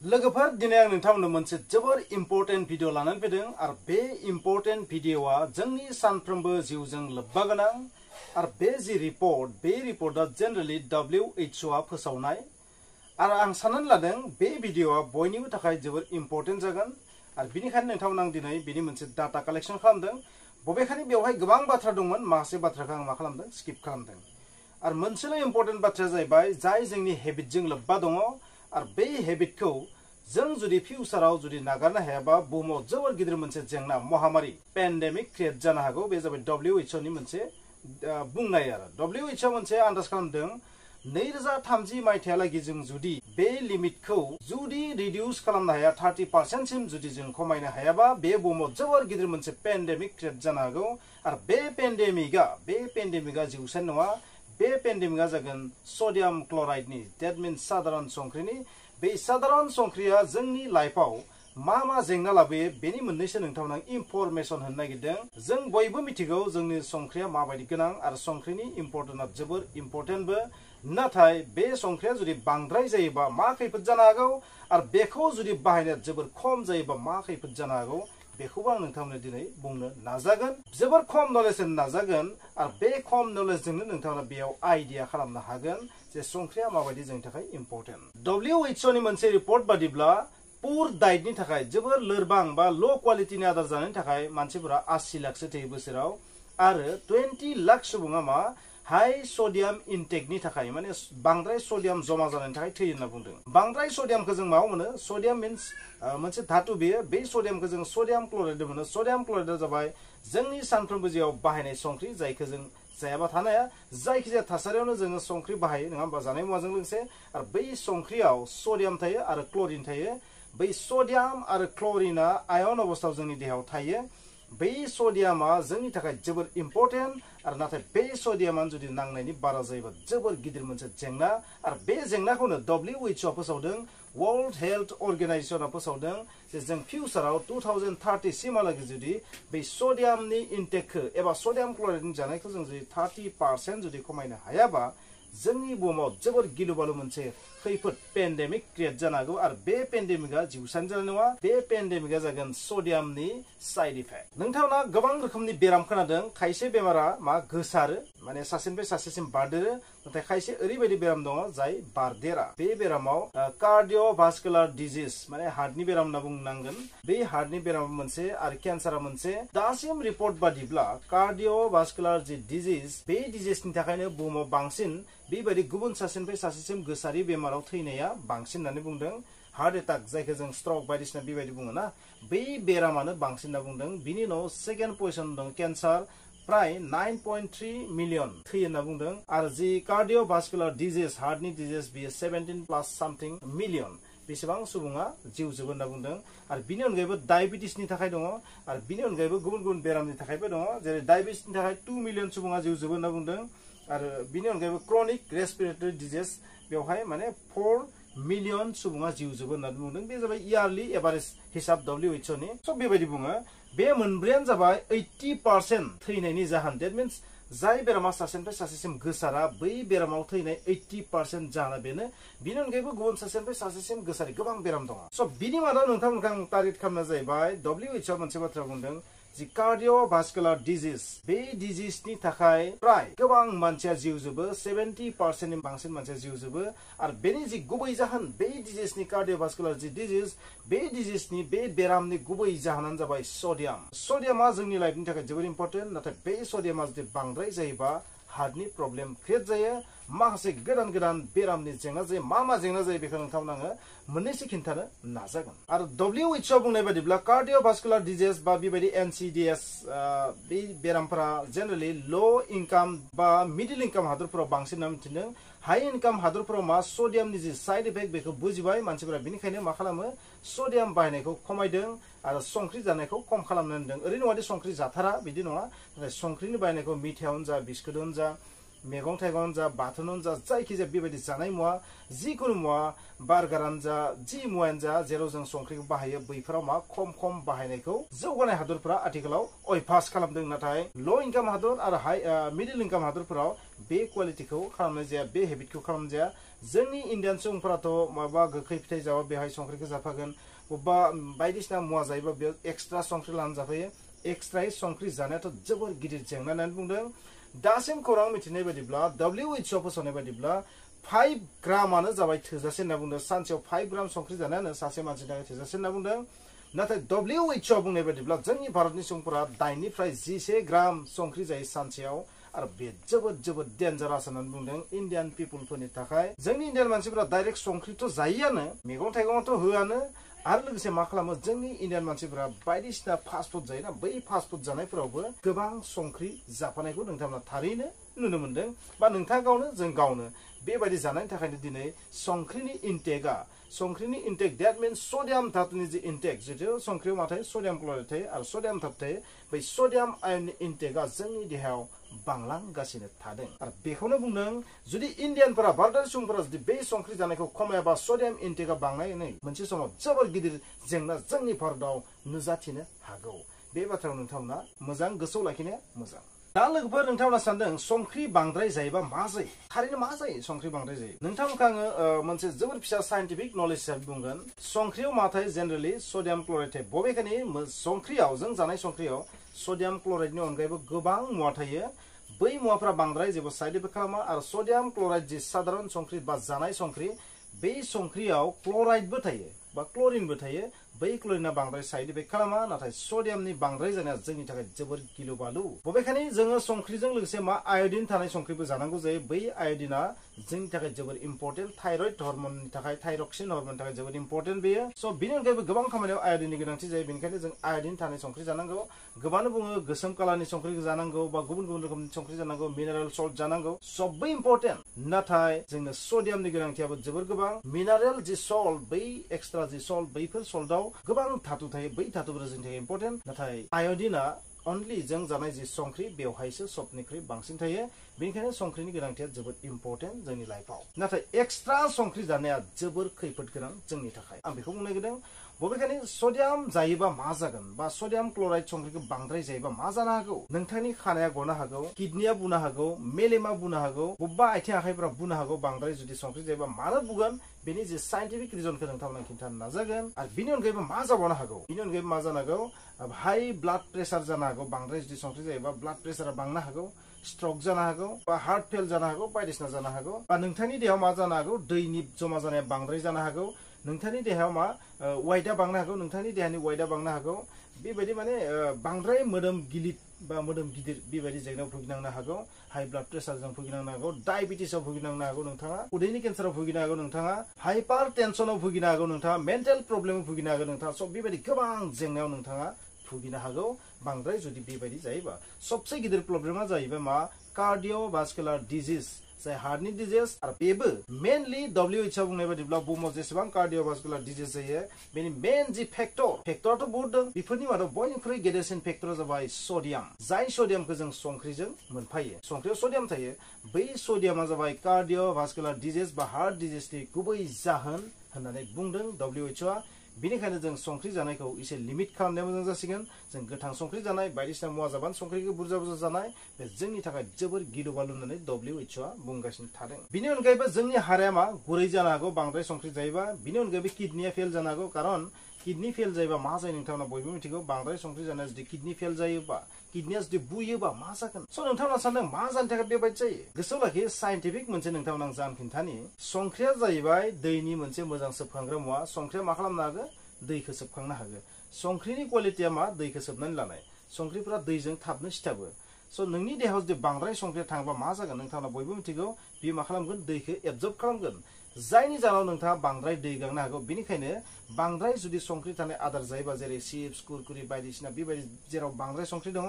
लोगोफोर दिनै आं नोंथांमोननो मोनसे जोबोर इम्पोर्टेन्ट भिडिअ लानानै फैदों आरो बे इम्पोर्टेन्ट भिडिअआ जोंनि सानफ्रोमबो जिउजों लोब्बा गोनां आरो बे जि रिपर्ट बे रिपर्टआ जेनेरेलि WHO आ फोसावनाय आरो आं साननानै लादों बे भिडिअआ बयनिबो थाखाय जोबोर इम्पोर्टेन्ट जागोन आरो बिनिखायनो नोंथांमोन आं दिनै बिनि मोनसे डाटा कालेक्शन खालामदों बबेखानि बेवहाय गोबां बाथ्रा दंमोन माखासे बाथ्राखौ आं मा खालामदों स्किप खालामदों आरो मोनसेल' इम्पोर्टेन्ट बाथ्राया जाहैबाय जाय जोंनि हेबिटजों लोब्बा दङ आरो बे हेबिटखौ जों जुदि फिउचाराव जुदि नागारनो हायाबा बुहुमाव जोबोर गिदिर मोनसे जेंना महामारी पेन्डेमिक क्रिएट जानो हागौ बे जाबाय WHO नि मोनसे बुंनाय आरो WHO मोनसे आन्दाज खालामदों 2030 मायथाइहालागै जों जुदि बे लिमिटखौ जुदि रिडिउस खालामनो हाया 30% सिम जुदि जों खमायनो हायाबा बे बुहुमाव जोबोर गिदिर मोनसे पेन्डेमिक क्रिएट जानो हागौ आरो बे पेन्डेमिकआ जिउसानि नङा बे पेन्डेमिकआ जागोन सडियाम क्लराइडनि दैट मिन्स साधारन संख्रिनि बे साधारन संख्रिया जोंनि लाइफआव मा जेंना लाबोयो बेनि मोननैसो नोंथांमोन इनफरमेशन होनो नागिरदों जों बयबो मिथिगौ जोंनि संख्रिया माबायदि गोनां आरो संख्रिनि इम्पोर्टेन्टआ जोबोर इम्पोर्टेन्टबो नाथाय बे संख्रिया जुदि बांद्राय जायोबा मा खैफोद जानो हागौ आरो बेखौ जुदि बाहायनाया जोबोर खम जायोबा मा खैफोद जानो हागौ बेखौबो आं नोंथांमोननो दिनै बुंनो नाजागोन जोबोर खम नलेज होनो नाजागोन आरो बे खम नलेजजोंनो नोंथांमोना बेयाव आइडिया खालामनो हागोन जे संख्रिया माबायदि जोंनि थाखाय इम्पोर्टेन्ट WHO नि मोनसे रिपर्ट बादिब्ला पुर डाइटनि थाखाय जोबोर लोरबां बा ल' क्वालिटिनि आदार जानायनि थाखाय मानसिफोरा 80 लाखसो थैयो बोसोराव आरो 20 लाख सुबुङा मा हाई सडियाम इनटेकनि थाखाय माने बांद्राय सडियाम जमा जानायनि थाखाय थैयो होनना बुंदों बांद्राय सडियामखौ जों मायाव मोनो सडियाम मिन्स मोनसे धातु बेयो बे सडियामखौ जों सडियाम क्लराइड मोनो सडियाम क्लराइडआ जाबाय जोंनि सानफ्रोमबो जिउआव बाहायनाय संख्रि जायखौ जों जायाबा थानो हाया जायखिजाया थासारियावनो जोङो संख्रि बाहायो नङा होमबा जानाय मुवाजों लोगोसे आरो बै संख्रियाव सडियाम थायो आरो क्लरिन थायो बै सडियाम आरो क्लरिनआ आयन अबस्थायाव जोंनि देहायाव थायो बै सडियामा जोंनि थाखाय जोबोर इम्पोर्टेन्ट आरो नाथाय बे सडियामा जुदि नांनायनि बारा जायोबा जोबोर गिदिर मोनसे जेंना आरो बे जेंनाखौनो WHO आ फोसावदों वर्ल्ड हेल्थ अर्गेनाइजेसना फोसावदों जे जों फिउचाराव 2030 सिमहालागै जुदि बै सडियामनि इनटेकखौ एबा सडियाम क्लराइडनि जानायखौ जों जुदि 30% जुदि खमायनो हायाबा जोंनि बुहुमाव जोबोर गिलु बालु मोनसे खैफोद पेन्डेमिक क्रिएट जानो हागौ आरो बे पेन्डेमिकआ जिउसानि जानाय नङा बे पेन्डेमिकआ जागोन सडियामनि साइड इफेक्ट नोंथांमोना गोबां रोखोमनि बेराम खोनादों खायसे बेमारा मा गोसारो माने सासेनिफ्राय सासेसिम बारदेरो नाथाय खायसे ओरैबायदि बेराम दङ जाय बारदेरा बे बेरामाव कार्डिय'भास्कुलार डिजिज माने हार्टनि बेराम होनना बुंनांगोन बे हार्टनि बेरामा मोनसे आरो केन्सारा मोनसे दासिम रिपर्ट बादिब्ला कार्डिय'भास्कुलार जि डिजिज बे डिजिजनि थाखायनो बुहुमाव बांसिन बेबायदि गुबुन सासेनिफ्राय सासेसिम गोसारि बेमाराव थैनाया बांसिन होननानै बुंदों हार्ट एटाक जायखौ जों स्ट्रक बायदिसिना बेबायदि बुङो ना बै बेरामानो बांसिन होनना बुंदों बिनि उनाव सेकेन्ड पजिशन दं केन्सार प्राय 9.3 मिलियन थैयो होनना बुंदों आरो जि कार्डिय'भास्कुलार डिजिज हार्टनि डिजिज बियो 17+ सामथिं मिलियन बेसेबां सुबुङा जिउ जोबो होनना बुंदों आरो बिनि अनगायैबो डायबिटिसनि थाखाय दङ आरो बिनि अनगायैबो गुबुन गुबुन बेरामनि थाखायबो दङ जेरै डायबिटिसनि थाखाय 2 मिलियन सुबुङा जिउ जोबो होनना बुंदों आरो बिनि अनगायैबो क्रनिक रेस्पिरेटरि डिजिज बेवहाय माने 4 मिलियन सुबुङा जिउ जोबो होननानै बुंदों बे जाबाय इयारलि एभारेज हिसाब WHO नि सब बेबायदि बुङो बे मोनब्रैयानो जाबाय 80% थैनायनि जाहोन दैट मिन्स जाय बेरामा सासेनिफ्राय सासेसिम गोसारा बै बेरामाव थैनाय 80% जाहोना बेनो बिनि अनगायैबो गुबुन सासेनिफ्राय सासेसिम गोसारि गोबां बेराम दङ स' बिनि मादाव नोंथांमोनखौ आं टार्गेट खालामनाया जाहैबाय WHO मोनसे बाथ्रा बुंदों जि कार्डिय'भास्कुलार डिजिज बे डिजिजनि थाखाय प्राय गोबां मानसिया जिउ जोबो 70% नि बांसिन मानसिया जिउ जोबो आरो बेनि जि गुबै जाहोन बे डिजिजनि कार्डिय'भास्कुलार जि डिजिज बे डिजिजनि बे बेरामनि गुबै जाहोनानो जाबाय सडियामा जोंनि लाइफनि थाखाय जोबोर इम्पोर्टेन्ट नाथाय बे सडियामा जुदि बांद्राय जायोबा हार्टनि प्रब्लेम क्रिएट जायो माखासे गोदान बेरामनि जेंना जायो मा जेंना जायो बेखौ नोंथांमोन आङो मोननैसो खिन्थानो नाजागोन आरो WHO बुंनाय बादिब्ला कार्डिय'भास्कुलार डिजिज बा बेबायदि NCDs बे बेरामफोरा जेनेरेलि ल' इनकाम बा मिडिल इनकाम हादरफोराव बांसिन होनना मिथिदों हाई इनकाम हादरफोराव मा सडियामनि जि साइड इफेक्ट बेखौ बुजिबाय मानसिफोरा बेनिखायनो मा खालामो सडियाम बाहायनायखौ खमायदों आरो संख्रि जानायखौ खम खालामनो होनदों ओरै नङा दि संख्रि जाथारा बिदि नङा नाथाय संख्रिनि बाहायनायखौ मिथायावनो जा बिस्कुटावनो जा मैगं थाइगं जा बाथोनावनो जा जायखिजाया बेबायदि जानाय मुवा जिखुनु मुवा बार्गारानो जा जि मुवायानो जा जेराव जों संख्रिखौ बाहायो बैफोराव मा खम बाहायनायखौ जौगानाय हादरफोरा आथिखालाव अभ्यास खालामदों नाथाय ल' इनकाम हादर आरो हाई मिडिल इनकाम हादरफोराव बे क्वालिटिखौ खालामनाय जाया बे हेबिटखौ खालामनाय जाया जोंनि इन्डियान सुबुंफोराथ' माबा गोखै फिथाइ जाबा बेहाय संख्रिखौ जाफागोन बबेबा बायदिसिना मुवा जायोबा बेयाव एक्सट्रा संख्रि लानानै जाफायो एक्सट्रायै संख्रि जानायाथ' जोबोर गिदिर जेंना होननानै बुंदों दासिम खौरां मिथिनाय बायदिब्ला WHO फोसावनाय बायदिब्ला 5 ग्रामानो जाबाय थोजासे होनना बुंदों सानसेयाव 5 ग्राम संख्रि जानायानो सासे मानसिनि थाखाय थोजासे होनना बुंदों नाथाय WHO बुंनाय बायदिब्ला जोंनि भारतनि सुबुंफोरा 8 निफ्राय 11 ग्राम संख्रि जायो सानसेयाव आरो बे जोबोद डेन्जारास होननानै बुंदों इन्डियान पिपुलफोरनि थाखाय जोंनि इन्डियान मानसिफोरा डाइरेक्ट संख्रिथ' जायोआनो मैगं थाइगङाथ' होआनो आरो लोगोसे मा खालामो जोंनि इन्डियान मानसिफोरा बायदिसिना फास्ट फुड जायोना बै फास्ट फुड जानायफोरावबो गोबां संख्रि जाफानायखौ नोंथांमोना थारैनो नुनो मोनदों बा नोंथाङा गावनो बेबायदि जानायनि थाखायनो दिनै संख्रिनि इनटेक दैट मीन्स सोडियम धातुनि जे इनटेक जितु संख्रियाव मा थायो सोडियम क्लराइड थायो आरो सोडियम धातु थायो बै सोडियम आयननि इनटेकआ जोंनि देहायाव बांलांगासिनो थादों आरो बेखौनो बुंदों जुदि इन्डियानफोरा भारतारि सुबुंफोरा जुदि बे संख्रि जानायखौ खमायाबा सोडियम इनटेकआ बांनानै मोनसे समाव जोबोर गिदिर जेंना जोंनि भारताव नुजाथिनो हागौ बे बाथ्राखौ नोंथांमोना मोजां गोसोआव लाखिनाया मोजां दा लोगोफोर नोंथांमोना सानदों संख्रि बांद्राय जायोबा मा जायो थारैनो मा जायो संख्रि बांद्राय जायो नोंथांमोनखौ आङो मोनसे जोबोर फिसा साइन्टिफिक नलेज हिसाबै बुंगोन संख्रियाव मा थायो जेनेरेलि सोडियम क्लराइड थायो बबेखानि संख्रियाव जों जानाय संख्रियाव सोडियम क्लराइडनि अनगायैबो गोबां मुवा थायो बै मुवाफोरा बांद्राय जेबो साइड इफेक्ट खालामा आरो सोडियम क्लराइड जि साधारन संख्रि बा जानाय संख्रि बै संख्रियाव क्लराइडबो थायो बा क्लरिनबो थायो बै क्लरिना बांद्राय साइड इफेक्ट खालामा नाथाय सोडियमनि बांद्राय जानाया जोंनि थाखाय जोबोर गिलु बालु बबेखानि जोङो संख्रिजों लोगोसे मा आयडिन थानाय संख्रिबो जानांगौ जायो बै आयडिना जोंनि थाखाय जोबोर इम्पर्टेन्ट थाइरयड हर्मननि थाखाय थाइरक्सिन हर्मननि थाखाय जोबोर इम्पर्टेन्ट बेयो स' बिनि अनगायैबो गोबां खामानियाव आयडिननि गोनांथि जायो बेनिखायनो जों आयडिन थानाय संख्रि जानांगौ गोबाङानो बुङो गोसोम कालारनि संख्रिखौ जानांगौ बा गुबुन रोखोमनि संख्रि जानांगौ मिनारेल सल्ट जानांगौ सबबो इम्पर्टेन्ट नाथाय जोंनो सोडियमनि गोनांथियाबो जोबोर गोबां मिनारेल जि सल्ट बै एक्सट्रा जि सल्ट बैफोर सल्टआव गोबां धातु थायो बै धातुफोरा जोंनि थाखाय इम्पर्टेन्ट नाथाय आयडिना अनलि जों जानाय जि संख्रि बेवहायसो सबनिख्रुइ बांसिन थायो बेनिखायनो संख्रिनि गोनांथिया जोबोद इम्पर्टेन्ट जोंनि लाइफआव नाथाय एक्सट्रा संख्रि जानाया जोबोर खैफोद गोनां जोंनि थाखाय आं बेखौ बुंनो नागिरदों बबेखानि सोडियम जायोबा मा जागोन बा सोडियम क्लराइड संख्रिखौ बांद्राय जायोबा मा जानो हागौ नोंथांनि खानाया गनो हागौ किडनिया बुनो हागौ मेलेमा बुनो हागौ बबेबा आथिं आखाइफोरा बुनो हागौ बांद्राय जुदि संख्रि जायोबा मानो बुगोन बेनि जे साइन्टिफिक रिजनखौ नोंथांमोना खिन्थानो नाजागोन आरो बिनि अनगायैबो मा जाबावनो हागौ बिनि अनगायैबो मा जानो हागौ हाई ब्लाड प्रेसार जानो हागौ बांद्राय जुदि संख्रि जायोबा ब्लाड प्रेसारा बांनो हागौ स्ट्रोक जानो हागौ बा हार्ट फेल जानो हागौ बायदिसिना जानो हागौ बा नोंथांनि देहायाव मा जानो हागौ दैनि जमा जानाया बांद्राय जानो हागौ नोंथांनि देहायाव मा वाइटआ बांनो हागौ नोंथांनि देहानि वाइटआ बांनो हागौ बेबायदि माने बांद्राय मोदोम गिलिर बा मोदोम गिदिर बेबायदि जेंनायाव भुगिनांनो हागौ हाई ब्लाड प्रेसारजों भुगिनांनो हागौ डायबिटिसआव भुगिनांनो हागौ नोंथाङा उदैनि केन्साराव भुगिनो हागौ नोंथाङा हाइपार टेनसनाव भुगिनो हागौ नोंथाङा मेन्टेल प्रब्लेमाव भुगिनो हागौ नोंथाङा सब बेबायदि गोबां जेंनायाव नोंथाङा भुगिनो हागौ बांद्राय जुदि बेबायदि जायोबा सबसे गिदिर प्रब्लेमा जाहैबाय मा कार्डियोभास्कुलार डिजीज जाय हार्टनि डिजीज आरो बेबो मेनलि WHO बुंनाय बायदिब्ला बुहुमाव जेसेबां कार्डियोभास्कुलार डिजीज जायो बेनि मेन जि फेक्टराथ' बहुत दं बेफोरनि मादाव बयनिख्रुइ गेदेरसिन फेक्टरा जाबाय सोडियम जाय सोडियमखौ जों संख्रिजों मोनफायो संख्रियाव सोडियम थायो बै सोडियमा जाबाय कार्डियोभास्कुलार डिजीज बा हार्ट डिजीजनि गुबै जाहोन होननानै बुंदों WHO बेनिखायनो जों संख्रि जानायखौ एसे लिमिट खालामनाया मोजां जासिगोन जों गोथां संख्रि जानाय बायदिसिना मुवा जाबान संख्रिखौ बुरजा जानाय बे जोंनि थाखाय जोबोर गिलु बालु होननानै WHO बुंगासिनो थादों बिनि अनगायैबो जोंनि हाराया मा गुरै जानो हागौ बांद्राय संख्रि जायोबा बिनि अनगायैबो किडनिया फेल जानो हागौ खारन किडनी फेल जायोबा मा जायो नोंथांमोना बयबो मिथिगौ बांद्राय संख्रि जानाया जुदि किडनी फेल जायोबा किडनिया जुदि बुयोबा मा जागोन स' नोंथांमोना सानदों मा जानो थाखाय बेबायदि जायो गोसोआव लाखि साइन्टिफिक मोनसे नोंथांमोना जान खिन्थानि संख्रिया जाहैबाय दैनि मोनसे मोजां सोबखांग्रा मुवा संख्रिया मा खालामनो हागौ दैखौ सोबखांनो हागौ संख्रिनि क्वालिटिया मा दैखौ सोबनानै लानाय संख्रिफोरा दैजों थाबनो सिथाबो स' नोंनि देहायाव जुदि बांद्राय संख्रिया थाङोबा मा जागोन नोंथांमोना बयबो मिथिगौ बेयो मा खालामगोन दैखौ एबजर्ब खालामगोन जायनि जाहोनाव नोंथाङा बांद्राय दै गांनो हागौ बेनिखायनो बांद्राय जुदि संख्रि थानाय आदार जायोबा जेरै चिप्स कुरकुरि बायदिसिना बेबायदि जेराव बांद्राय संख्रि दङ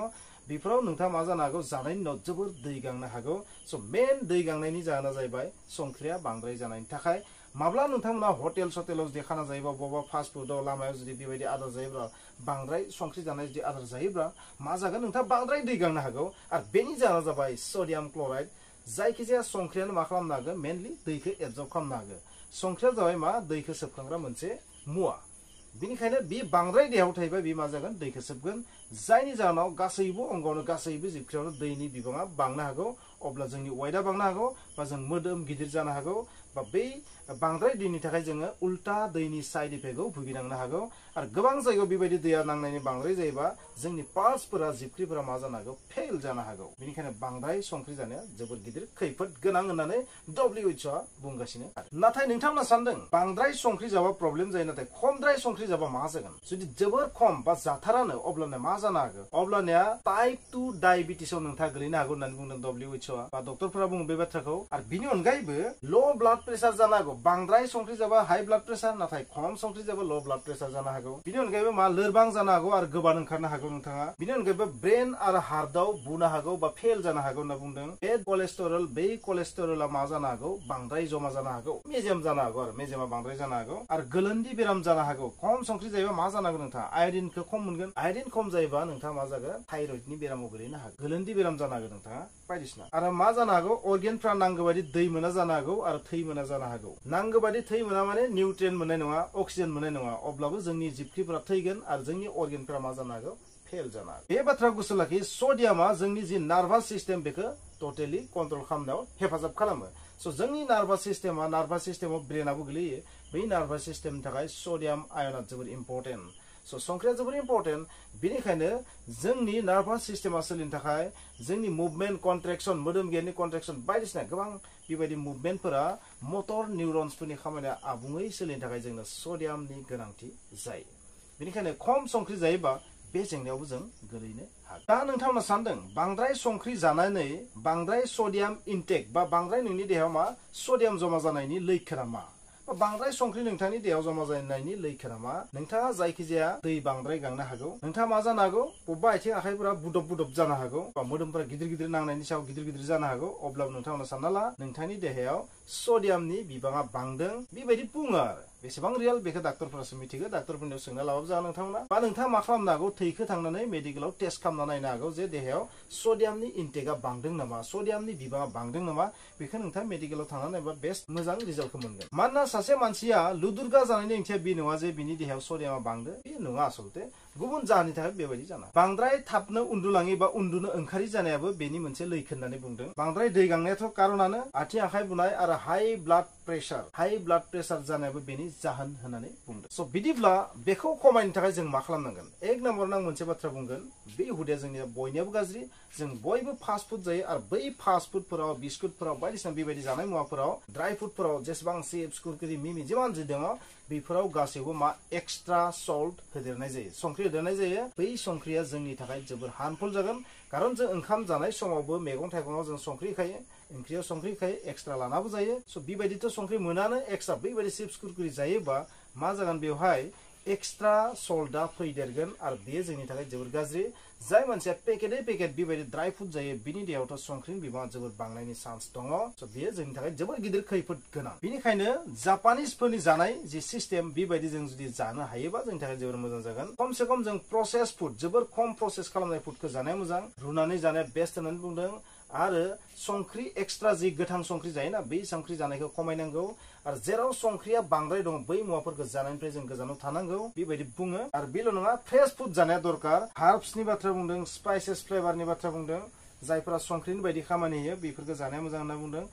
बेफोराव नोंथाङा मा जानो हागौ जानायनि उनाव जोबोर दै गांनो हागौ स' मेन दै गांनायनि जाहोना जाहैबाय संख्रिया बांद्राय जानायनि थाखाय माब्ला नोंथांमोना हटेल सटेलाव जुदि खाना जायोबा बबेबा फास्ट फुडआव लामायाव जुदि बेबायदि आदार जायोब्ला बांद्राय संख्रि जानाय जुदि आदार जायोब्ला मा जागोन नोंथाङा बांद्राय दै गांनो हागौ आरो बेनि जाहोना जाबाय सोडियम क्लराइड जायखिजाया संख्रियानो मा खालामनो हागौ मेनलि दैखौ एबजर्ब खालामनो हागौ संख्रिया जाबाय मा दैखौ सोबखांग्रा मोनसे मुवा बेनिखायनो बे बांद्राय देहायाव थायोबा बे मा जागोन दैखौ सोबगोन जायनि जाहोनाव गासैबो अंगआवनो गासैबो जिबख्रियावनो दैनि बिबाङा बांनो हागौ अब्ला जोंनि वाइटआ बांनो हागौ बा जों मोदोम गिदिर जानो हागौ बा बै बांद्राय दैनि थाखाय जोङो उल्टा दैनि साइड इफेक्टआव भुगिनांनो हागौ आरो गोबां जायगायाव बेबायदि दैया नांनायनि बांद्राय जायोबा जोंनि पाल्सफोरा जिबख्रिफोरा मा जानो हागौ फेल जानो हागौ बेनिखायनो बांद्राय संख्रि जानाया जोबोद गिदिर खैफोद गोनां होननानै WHO आ बुंगासिनो नाथाय नोंथांमोना सानदों बांद्राय संख्रि जाबा प्रब्लेम जायो नाथाय खमद्राय संख्रि जाबा मा जागोन जुदि जोबोर खम बा जाथारानो अब्लाना मा जानो हागौ अब्लानिया टाइप 2 डायबिटिसआव नोंथाङा गोलैनो हागौ होननानै बुंदों WHO आ बा डक्टरफोरा बुङो बे बाथ्राखौ आरो बिनि अनगायैबो लो ब्लाड प्रेसार जानो हागौ बांद्राय संख्रि जाबा हाई ब्लाड प्रेसार नाथाय खम संख्रि जाबा लो ब्लाड प्रेसार जानो हागौ बिनि अनगायैबो मा लोरबां जानो हागौ आरो गोबान ओंखारनो हागौ नोंथाङा बिनि अनगायैबो ब्रेन आरो हार्टआव बुनो हागौ बा फेल जानो हागौ होनना बुंदों बेड कलेस्टेरल बे कलेस्टेरला मा जानो हागौ बांद्राय जमा जानो हागौ मेजेम जानो हागौ आरो मेजेमा बांद्राय जानो हागौ आरो गोलोन्दै बेराम जानो हागौ खम संख्रि जायोबा मा जानो हागौ नोंथाङा आयरनखौ खम मोनगोन आयरन खम जायोबा नोंथाङा मा जागोन थायरयडनि बेरामाव गोलैनो हागौ गोलोन्दै बेराम जानो हागौ नोंथाङा बायदिसिना आरो मा जानो हागौ अर्गेनफ्रा नांगौ बायदि दै मोना जानो हागौ आरो थै मोना जानो हागौ नांगौ बायदि थै मोना माने निउट्रियेन्ट मोननाय नङा अक्सिजेन मोननाय नङा अब्लाबो जोंनि जिबख्रिफोरा थैगोन आरो जोंनि अर्गेनफ्रा मा जानो हागौ फेल जानो हागौ बे बाथ्रा गोसो लाखि सडियामा जोंनि जि नार्भास सिस्टेम बेखौ टटेलि कन्ट्रल खालामनायाव हेफाजाब खालामो स' जोंनि नार्भास सिस्टेमाव ब्रेनाबो गोलैयो बै नार्भास सिस्टेमनि थाखाय सडियाम आयना जोबोद इम्परटेन्ट स' संख्रिया जोबोद इम्परटेन्ट बेनिखायनो जोंनि नार्भास सिस्टेमा सोलिनो थाखाय जोंनि मुभमेन्ट कन्ट्रेक्सन मोदोम गेरनि कन्ट्रेक्सन बायदिसिना गोबां बेबायदि मुभमेन्टफोरा मटर निउरन्सफोरनि खामानिया आबुङै सोलिनो थाखाय जोंनो सडियामनि गोनांथि जायो बेनिखायनो खम संख्रि जायोबा बे जेंनायावबो जों गोलैनो हागौ दा नोंथांमोना सानदों बांद्राय संख्रि जानानै बांद्राय सडियाम इनटेक बा बांद्राय नोंनि देहायाव मा सडियाम जमा जानायनि लैखोना मा बांद्राय संख्रि नोंथांनि देहायाव जमा जानायनि लैखोना मा नोंथाङा जायखिजाया दै बांद्राय गांनो हागौ नोंथाङा मा जानो हागौ बबेबा आथिं आखाइफोरा बुदब जानो हागौ बा मोदोमफोरा गिदिर गिदिर नांनायनि सायाव गिदिर गिदिर जानो हागौ अब्लाबो नोंथांमोना सानना ला नोंथांनि देहायाव सडियामनि बिबाङा बांदों बेबायदि बुङो आरो बेसेबां रियेल बेखौ डाक्टरफोरासो मिथिगौ डाक्टरफोरनियाव सोंना लाबाबो जागोन नोंथांमोना बा नोंथाङा मा खालामनो हागौ थैखौ थांनानै मेडिकेलाव टेस्ट खालामना नायनो हागौ जे देहायाव सडियामनि इनटेकआ बांदों नामा सडियामनि बिबाङा बांदों नामा बेखौ नोंथाङा मेडिकेलाव थांनानै नायबा बेस्ट मोजां रिजाल्टखौ मोनगोन मानोना सासे मानसिया लुदुरगा जानायनि ओंथिया बे नङा जे बिनि देहायाव सडियामा बांदो बे नङा आसलते गुबुन जाहोननि थाखाय बेबायदि जाना बांद्राय थाबनो उन्दुलाङि बा उन्दुनो ओंखारि जानायाबो बेनि मोनसे लैखोन होननानै बुंदों बांद्राय दै गांनायाथ' कारनानो आथिं आखाइ बुनाय आरो हाई ब्लाड प्रेसार जानायाबो बेनि जाहोन होननानै बुंदों स' बिदिब्ला बेखौ खमायनो थाखाय जों मा खालामनांगोन एक नम्बराव आं मोनसे बाथ्रा बुंगोन बे हुदाया जोंनिया बयनियाबो गाज्रि जों बयबो फास्ट फुड जायो आरो बै फास्ट फुडफोराव बिस्कुटफोराव बायदिसिना बेबायदि जानाय मुवाफोराव ड्राइ फुडफोराव जेसेबां चिप्स कुरकुरि मिमि जिमान जि दङ बेफोराव गासैबो मा एक्सट्रा सल्ट होदेरनाय जायो संख्रि होदेरनाय जायो बै संख्रिया जोंनि थाखाय जोबोर हार्मफुल जागोन कारन जों ओंखाम जानाय समावबो मैगं थाइगङाव जों संख्रि खायो ओंख्रियाव संख्रि खायो एक्सट्रा लानाबो जायो स' बेबायदिथ' संख्रि मोनानो एक्सट्रा बेबायदि चिप्स कुरकुरि जायोबा मा जागोन बेवहाय एक्सट्रा सल्टआ फैदेरगोन आरो बेयो जोंनि थाखाय जोबोर गाज्रि जाय मानसिया पेकेटै पेकेट बेबायदि ड्राइ फुड जायो बिनि देहायावथ' संख्रिनि बिबाङा जोबोर बांनायनि चान्स दङ स' बेयो जोंनि थाखाय जोबोर गिदिर खैफोद गोनां बेनिखायनो जापानिसफोरनि जानाय जि सिस्टेम बेबायदि जों जुदि जानो हायोबा जोंनि थाखाय जोबोर मोजां जागोन खमसे खम जों प्रसेस फुड जोबोर खम प्रसेस खालामनाय फुडखौ जानाया मोजां रुनानै जानाया बेस्ट होननानै बुंदों आरो संख्रि एक्सट्रा जि गोथां संख्रि जायोना बै संख्रि जानायखौ खमायनांगौ आरो जेराव संख्रिया बांद्राय दं बै मुवाफोरखौ जानायनिफ्राय जों गोजानाव थानांगौ बेबायदि बुङो आरो बेल' नङा फ्रेश फुड जानाया दरकार हार्बसनि बाथ्रा बुंदों स्पाइसेस फ्लेभारनि बाथ्रा बुंदों जायफोरा संख्रिनि बायदि खामानि होयो बेफोरखौ जानाया मोजां होनना बुंदों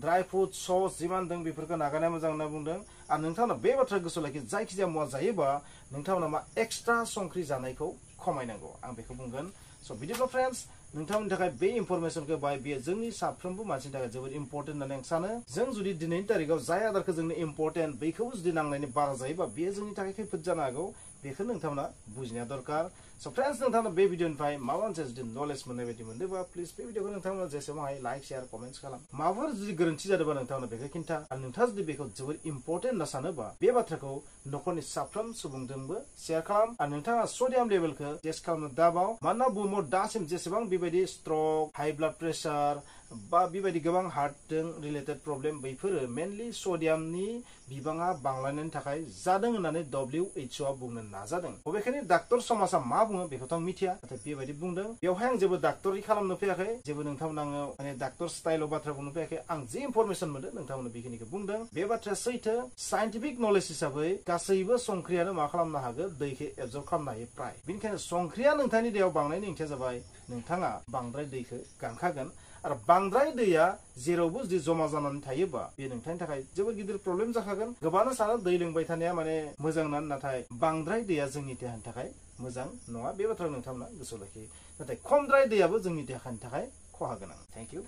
ड्राइ फुड सस जिमान दं बेफोरखौ नागारनाया मोजां होनना बुंदों आरो नोंथांमोना बे बाथ्रा गोसोआव लाखि जायखिजाया मुवा जायोबा नोंथांमोना मा एक्सट्रा संख्रि जानायखौ खमायनांगौ आं बेखौ बुंगोन स' बिदिब्ला फ्रेन्ड्स नोंथांमोननि थाखाय बे इनफरमेशनखौ बाय बेयो जोंनि साफ्रोमबो मानसिनि थाखाय जोबोद इम्परटेन्ट होननानै आं सानो जों जुदि दिनैनि तारिखाव जाय आदारखौ जोंनो इम्परटेन्ट बेखौबो जुदि नांनायनि बारा जायोबा बेयो जोंनि थाखाय खैफोद जानो हागौ बेखौ नोंथांमोना बुजिनाया दरकार स' फ्रेन्ड्स नोंथांमोना बे भिडिअनिफ्राय माबा मोनसे जुदि नलेज मोननाय बायदि मोनदोंबा प्लिज बे भिडिअखौ नोंथांमोना जेसेबां हायो लाइक शेयार कमेन्ट्स खालाम माबाफोर जुदि गोरोन्थि जादोंबा नोंथांमोना बेखौ खिन्था आरो नोंथाङा जुदि बेखौ जोबोद इम्परटेन्ट होनना सानोबा बे बाथ्राखौ न'खरनि साफ्रोम सुबुंजोंबो शेयार खालाम आरो नोंथाङा सडियाम लेभेलखौ टेस्ट खालामनो दाबाव मानोना बुहुमाव दासिम जेसेबां बेबायदि स्ट्रक हाई ब्लाड प्रेसार बा बेबायदि गोबां हार्टजों रिलेटेड प्रब्लेम बैफोरो मेनलि सडियामनि बिबाङा बांलांनायनि थाखाय जादों होननानै WHO आ बुंनो नाजादों बबेखानि डाक्टर समाजा मा बुङो बेखौथ' आं मिथिया नाथाय बेबायदि बुंदों बेवहाय आं जेबो डाक्टरि खालामनो फैयाखै जेबो नोंथांमोना आङो माने डाक्टर स्टाइलाव बाथ्रा बुंनो फैयाखै आं जे इनफरमेशन मोनदों नोंथांमोना बेखिनिखौ बुंदों बे बाथ्राया सैथो साइन्टिफिक नलेज हिसाबै गासैबो संख्रियानो मा खालामनो हागौ दैखौ एबजर्ब खालामनो हायो प्राय बेनिखायनो संख्रिया नोंथांनि देहायाव बांनायनि ओंथिया जाबाय नोंथाङा बांद्राय दैखौ गांखागोन आरो बांद्राय दैया जेरावबो जुदि जमा जानानै थायोबा बे नोंथांनि थाखाय जोबोद गिदिर प्रब्लेम जाखागोन। गोबाङानो सानो दै लोंबाय थानाया माने मोजां ना, नाथाय बांद्राय दैया जोंनि देहानि थाखाय मोजां नङा। बे बाथ्राखौ नोंथांमोना गोसोआव लाखियो। नाथाय खमद्राय दैयाबो जोंनि देहानि थाखाय खहा गोनां। Thank you.